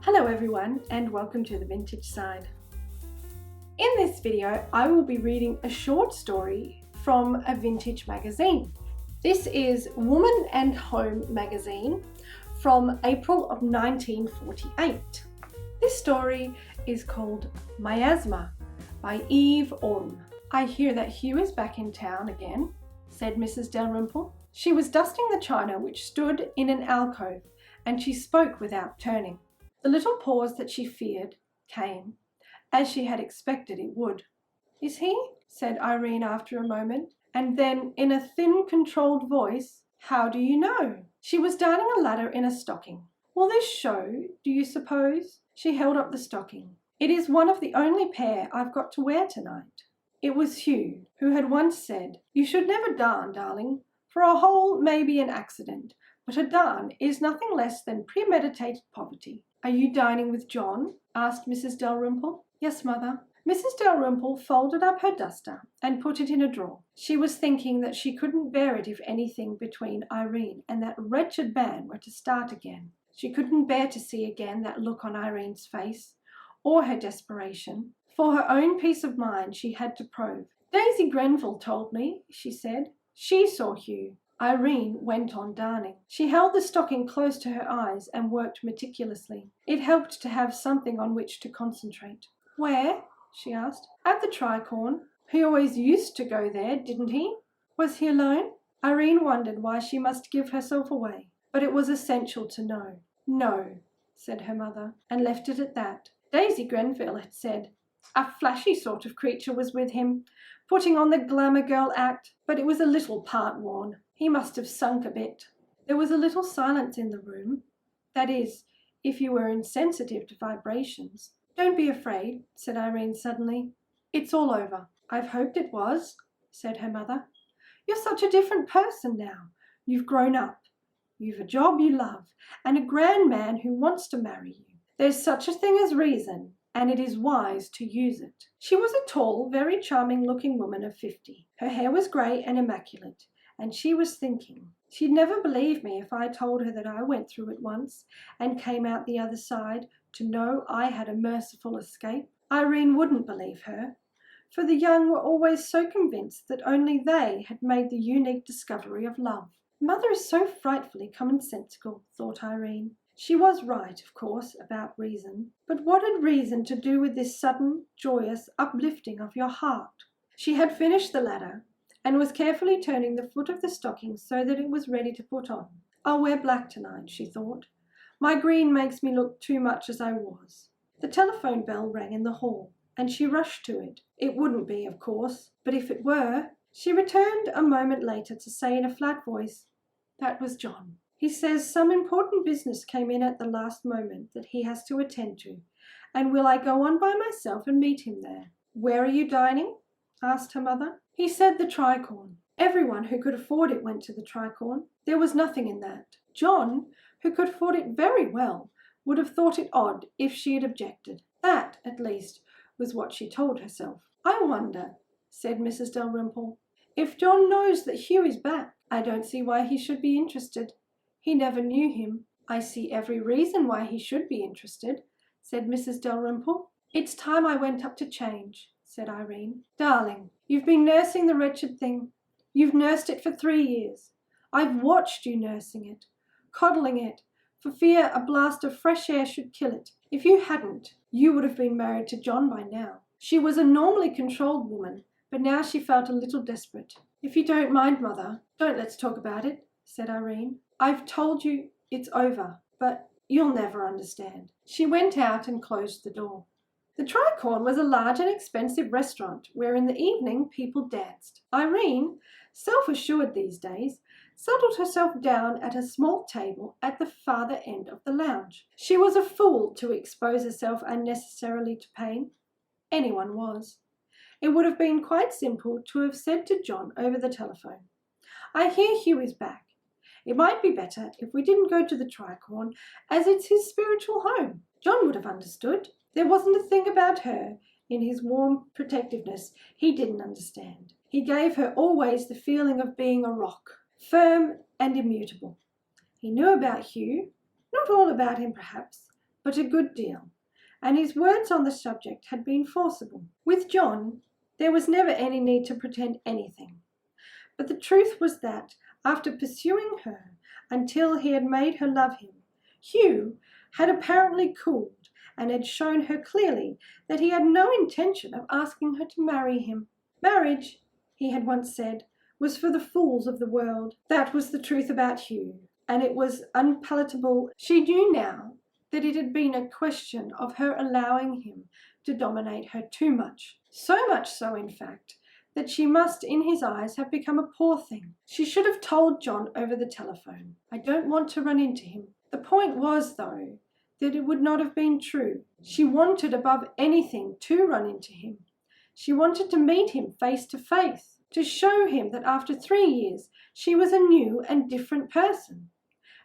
Hello everyone and welcome to the Vintage Side. In this video I will be reading a short story from a vintage magazine. This is Woman and Home magazine from April of 1948. This story is called Miasma by Eve Orme. I hear that Hugh is back in town again, said Mrs. Dalrymple. She was dusting the china which stood in an alcove, and she spoke without turning. The little pause that she feared came, as she had expected it would. "Is he?" said Irene after a moment, and then in a thin, controlled voice, "How do you know?" She was darning a ladder in a stocking. "Will this show, do you suppose?" She held up the stocking. "It is one of the only pair I've got to wear tonight." It was Hugh, who had once said, "You should never darn, darling, for a hole may be an accident, but a darn is nothing less than premeditated poverty." "Are you dining with John?" asked Mrs. Dalrymple. "Yes, mother." Mrs. Dalrymple folded up her duster and put it in a drawer. She was thinking that she couldn't bear it if anything between Irene and that wretched man were to start again. She couldn't bear to see again that look on Irene's face, or her desperation. For her own peace of mind she had to probe. "Daisy Grenville told me," she said. "She saw Hugh." Irene went on darning. She held the stocking close to her eyes and worked meticulously. It helped to have something on which to concentrate. "Where?" she asked. "At the Tricorn. He always used to go there, didn't he?" "Was he alone?" Irene wondered why she must give herself away, but it was essential to know. "No," said her mother, and left it at that. Daisy Grenville had said a flashy sort of creature was with him, putting on the glamour girl act, but it was a little part-worn. He must have sunk a bit. There was a little silence in the room. That is, if you were insensitive to vibrations. "Don't be afraid," said Irene suddenly. "It's all over." "I've hoped it was," said her mother. "You're such a different person now. You've grown up. You've a job you love, and a grand man who wants to marry you. There's such a thing as reason, and it is wise to use it." She was a tall, very charming-looking woman of 50. Her hair was grey and immaculate, and she was thinking, "She'd never believe me if I told her that I went through it once and came out the other side to know I had a merciful escape." Irene wouldn't believe her, for the young were always so convinced that only they had made the unique discovery of love. "Mother is so frightfully commonsensical," thought Irene. She was right, of course, about reason, but what had reason to do with this sudden, joyous uplifting of your heart? She had finished the ladder and was carefully turning the foot of the stocking so that it was ready to put on. "I'll wear black tonight," she thought. "My green makes me look too much as I was." The telephone bell rang in the hall, and she rushed to it. It wouldn't be, of course, but if it were. She returned a moment later to say in a flat voice, "That was John. He says some important business came in at the last moment that he has to attend to, and will I go on by myself and meet him there?" "Where are you dining?" asked her mother. "He said the Tricorn. Everyone who could afford it went to the Tricorn. There was nothing in that. John, who could afford it very well, would have thought it odd if she had objected." That, at least, was what she told herself. "I wonder," said Mrs. Dalrymple, "if John knows that Hugh is back. I don't see why he should be interested. He never knew him." "I see every reason why he should be interested," said Mrs. Dalrymple. "It's time I went up to change," said Irene. "Darling, you've been nursing the wretched thing. You've nursed it for 3 years. I've watched you nursing it, coddling it, for fear a blast of fresh air should kill it. If you hadn't, you would have been married to John by now." She was a normally controlled woman, but now she felt a little desperate. "If you don't mind, mother, don't let's talk about it," said Irene. "I've told you it's over, but you'll never understand." She went out and closed the door. The Tricorn was a large and expensive restaurant where in the evening people danced. Irene, self-assured these days, settled herself down at a small table at the farther end of the lounge. She was a fool to expose herself unnecessarily to pain. Anyone was. It would have been quite simple to have said to John over the telephone, "I hear Hugh is back. It might be better if we didn't go to the Tricorn, as it's his spiritual home." John would have understood. There wasn't a thing about her, in his warm protectiveness, he didn't understand. He gave her always the feeling of being a rock, firm and immutable. He knew about Hugh, not all about him perhaps, but a good deal, and his words on the subject had been forcible. With John, there was never any need to pretend anything. But the truth was that, after pursuing her until he had made her love him, Hugh had apparently cooled and had shown her clearly that he had no intention of asking her to marry him. Marriage, he had once said, was for the fools of the world. That was the truth about Hugh, and it was unpalatable. She knew now that it had been a question of her allowing him to dominate her too much. So much so, in fact, that she must, in his eyes, have become a poor thing. She should have told John over the telephone, "I don't want to run into him." The point was, though, that it would not have been true. She wanted above anything to run into him. She wanted to meet him face to face, to show him that after 3 years she was a new and different person,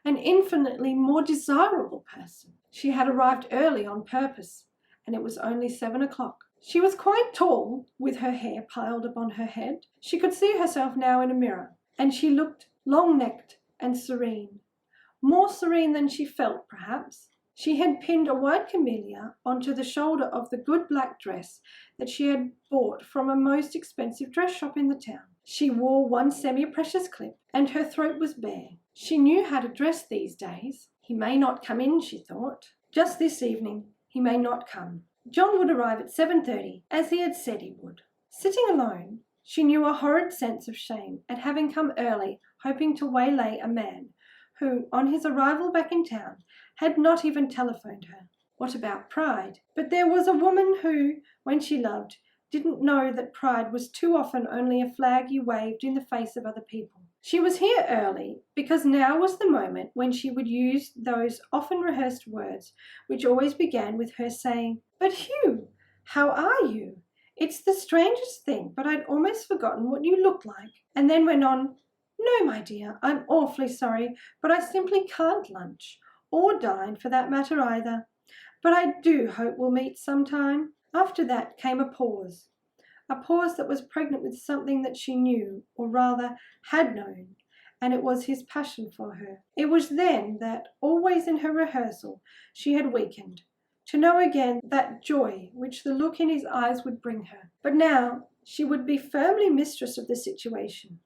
an infinitely more desirable person. She had arrived early on purpose, and it was only 7 o'clock. She was quite tall, with her hair piled upon her head. She could see herself now in a mirror, and she looked long-necked and serene, more serene than she felt, perhaps. She had pinned a white camellia onto the shoulder of the good black dress that she had bought from a most expensive dress shop in the town. She wore one semi-precious clip, and her throat was bare. She knew how to dress these days. He may not come in, she thought. Just this evening, he may not come. John would arrive at 7:30, as he had said he would. Sitting alone, she knew a horrid sense of shame at having come early, hoping to waylay a man who, on his arrival back in town, had not even telephoned her. What about pride? But there was a woman who, when she loved, didn't know that pride was too often only a flag you waved in the face of other people. She was here early because now was the moment when she would use those often rehearsed words which always began with her saying, "But Hugh, how are you? It's the strangest thing, but I'd almost forgotten what you looked like," and then went on, "No, my dear, I'm awfully sorry, but I simply can't lunch, or dine for that matter either, but I do hope we'll meet sometime." After that came a pause that was pregnant with something that she knew, or rather had known, and it was his passion for her. It was then that, always in her rehearsal, she had weakened, to know again that joy which the look in his eyes would bring her. But now she would be firmly mistress of the situation.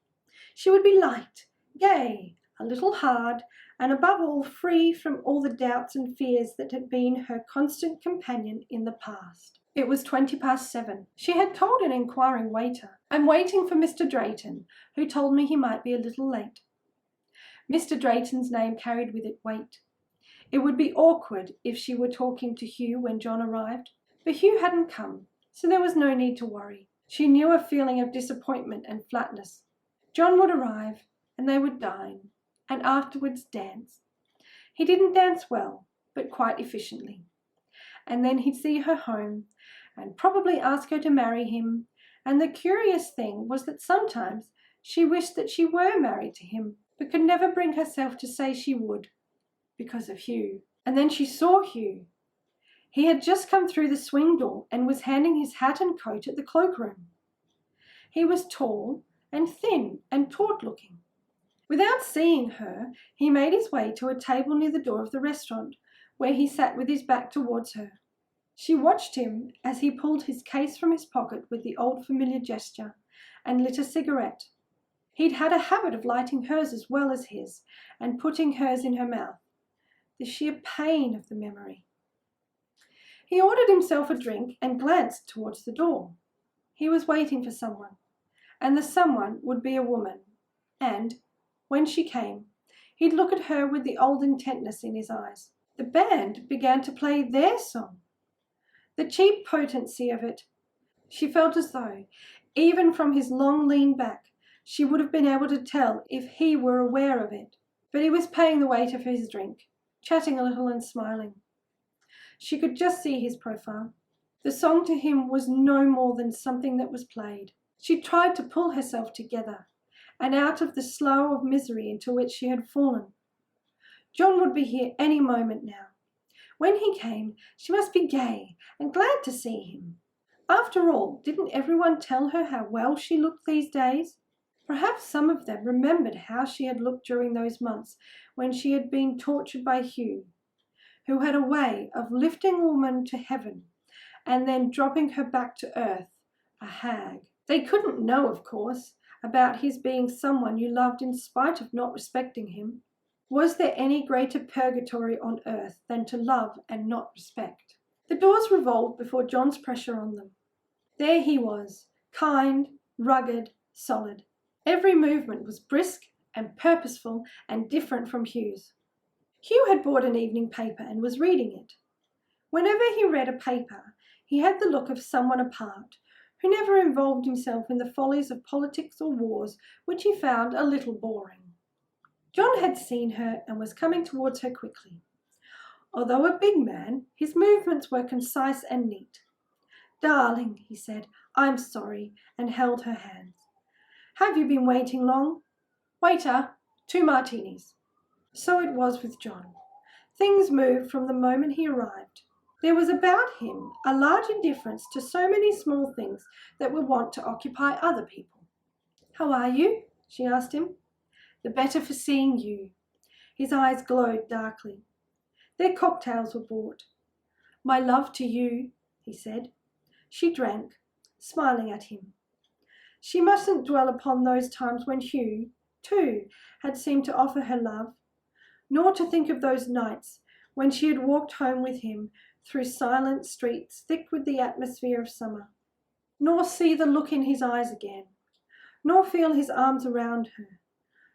She would be light, gay, a little hard, and above all free from all the doubts and fears that had been her constant companion in the past. It was 7:20. She had told an inquiring waiter, "I'm waiting for Mr. Drayton, who told me he might be a little late." Mr. Drayton's name carried with it weight. It would be awkward if she were talking to Hugh when John arrived, but Hugh hadn't come, so there was no need to worry. She knew a feeling of disappointment and flatness. John would arrive, and they would dine, and afterwards dance. He didn't dance well, but quite efficiently. And then he'd see her home, and probably ask her to marry him, and the curious thing was that sometimes she wished that she were married to him, but could never bring herself to say she would, because of Hugh. And then she saw Hugh. He had just come through the swing door and was handing his hat and coat at the cloakroom. He was tall and thin and taut-looking. Without seeing her, he made his way to a table near the door of the restaurant, where he sat with his back towards her. She watched him as he pulled his case from his pocket with the old familiar gesture and lit a cigarette. He'd had a habit of lighting hers as well as his and putting hers in her mouth. The sheer pain of the memory. He ordered himself a drink and glanced towards the door. He was waiting for someone, and the someone would be a woman, and, when she came, he'd look at her with the old intentness in his eyes. The band began to play their song. The cheap potency of it. She felt as though, even from his long lean back, she would have been able to tell if he were aware of it. But he was paying the waiter for his drink, chatting a little and smiling. She could just see his profile. The song to him was no more than something that was played. She tried to pull herself together and out of the slough of misery into which she had fallen. John would be here any moment now. When he came, she must be gay and glad to see him. After all, didn't everyone tell her how well she looked these days? Perhaps some of them remembered how she had looked during those months when she had been tortured by Hugh. who had a way of lifting a woman to heaven and then dropping her back to earth, a hag. They couldn't know, of course, about his being someone you loved in spite of not respecting him. Was there any greater purgatory on earth than to love and not respect? The doors revolved before John's pressure on them. There he was, kind, rugged, solid. Every movement was brisk and purposeful and different from Hugh's. Hugh had bought an evening paper and was reading it. Whenever he read a paper, he had the look of someone apart, who never involved himself in the follies of politics or wars, which he found a little boring. John had seen her and was coming towards her quickly. Although a big man, his movements were concise and neat. "Darling," he said, "I'm sorry," and held her hands. "Have you been waiting long? Waiter, 2 martinis." So it was with John. Things moved from the moment he arrived. There was about him a large indifference to so many small things that were wont to occupy other people. "How are you?" she asked him. "The better for seeing you." His eyes glowed darkly. Their cocktails were brought. "My love to you," he said. She drank, smiling at him. She mustn't dwell upon those times when Hugh, too, had seemed to offer her love, nor to think of those nights when she had walked home with him through silent streets thick with the atmosphere of summer, nor see the look in his eyes again, nor feel his arms around her,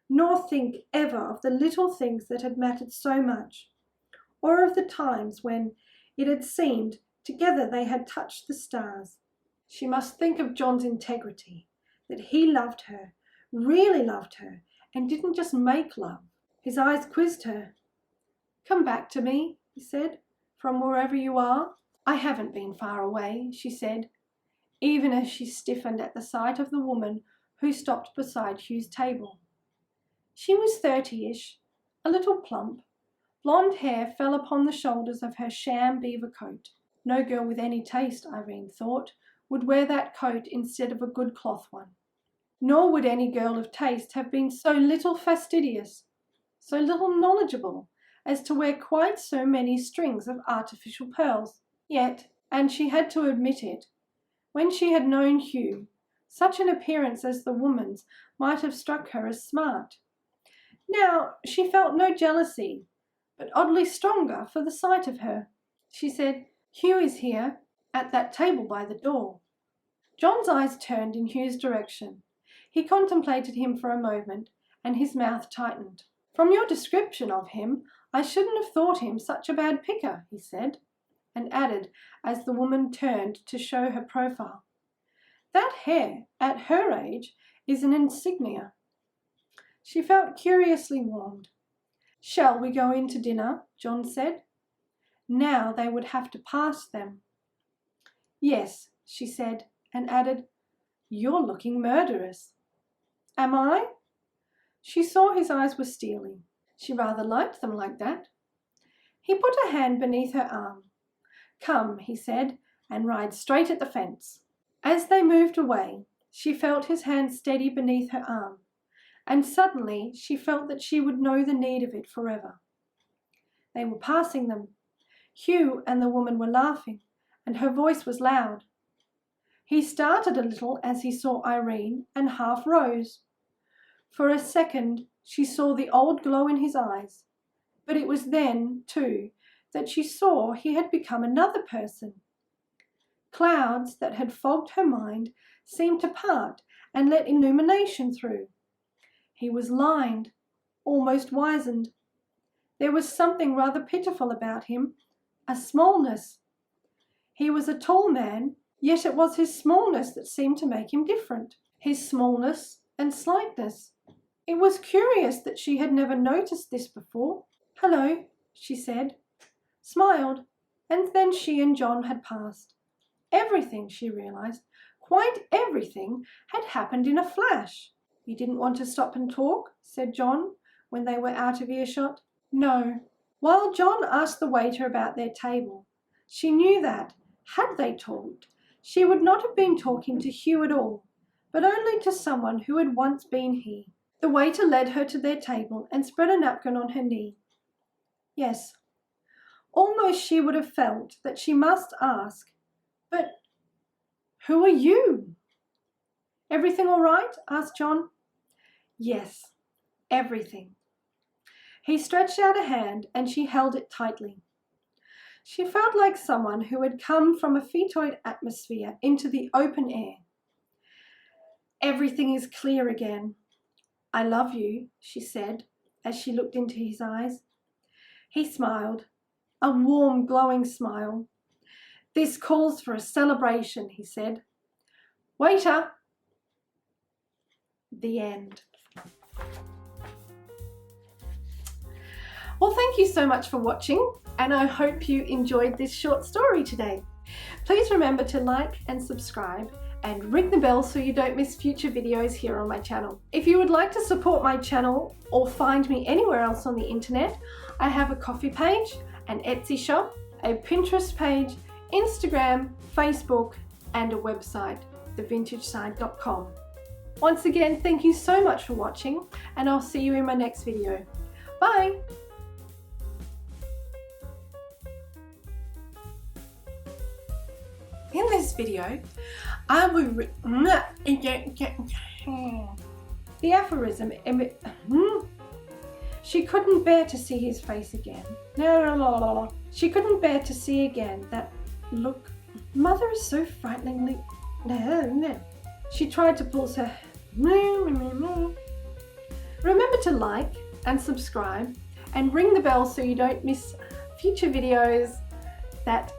nor think ever of the little things that had mattered so much, or of the times when it had seemed together they had touched the stars. She must think of John's integrity, that he loved her, really loved her, and didn't just make love. His eyes quizzed her. "Come back to me," he said, "from wherever you are." "I haven't been far away," she said, even as she stiffened at the sight of the woman who stopped beside Hugh's table. She was 30-ish, a little plump. Blonde hair fell upon the shoulders of her sham beaver coat. No girl with any taste, Irene thought, would wear that coat instead of a good cloth one. Nor would any girl of taste have been so little fastidious, so little knowledgeable, as to wear quite so many strings of artificial pearls. Yet, and she had to admit it, when she had known Hugh, such an appearance as the woman's might have struck her as smart. Now she felt no jealousy, but oddly stronger for the sight of her. She said, "Hugh is here, at that table by the door." John's eyes turned in Hugh's direction. He contemplated him for a moment, and his mouth tightened. "From your description of him, I shouldn't have thought him such a bad picker," he said, and added, as the woman turned to show her profile, "That hair, at her age, is an insignia." She felt curiously warmed. "Shall we go in to dinner?" John said. Now they would have to pass them. "Yes," she said, and added, "You're looking murderous." "Am I?" She saw his eyes were steely. She rather liked them like that. He put a hand beneath her arm. "Come," he said, "and ride straight at the fence." As they moved away, she felt his hand steady beneath her arm, and suddenly she felt that she would know the need of it forever. They were passing them. Hugh and the woman were laughing, and her voice was loud. He started a little as he saw Irene and half rose. For a second she saw the old glow in his eyes, but it was then, too, that she saw he had become another person. Clouds that had fogged her mind seemed to part and let illumination through. He was lined, almost wizened. There was something rather pitiful about him, a smallness. He was a tall man, yet it was his smallness that seemed to make him different. His smallness and slightness. It was curious that she had never noticed this before. "Hello," she said, smiled, and then she and John had passed. Everything, she realized, quite everything, had happened in a flash. "You didn't want to stop and talk?" said John, when they were out of earshot. "No." While John asked the waiter about their table, she knew that, had they talked, she would not have been talking to Hugh at all, but only to someone who had once been he. The waiter led her to their table and spread a napkin on her knee. "Yes." Almost she would have felt that she must ask, "But who are you?" "Everything all right?" asked John. "Yes, everything." He stretched out a hand and she held it tightly. She felt like someone who had come from a fetoid atmosphere into the open air. "Everything is clear again. I love you," she said as she looked into his eyes. He smiled, a warm, glowing smile. "This calls for a celebration," he said. "Waiter!" The end. Well, thank you so much for watching, and I hope you enjoyed this short story today. Please remember to like and subscribe and ring the bell so you don't miss future videos here on my channel. If you would like to support my channel or find me anywhere else on the internet, I have a Ko-fi page, an Etsy shop, a Pinterest page, Instagram, Facebook, and a website, thevintageside.com. Once again, thank you so much for watching, and I'll see you in my next video. Bye! In this video, I will the aphorism. She couldn't bear to see his face again. No. She couldn't bear to see again that look. Mother is so frighteningly. No. She tried to pulse her. Remember to like and subscribe and ring the bell so you don't miss future videos that.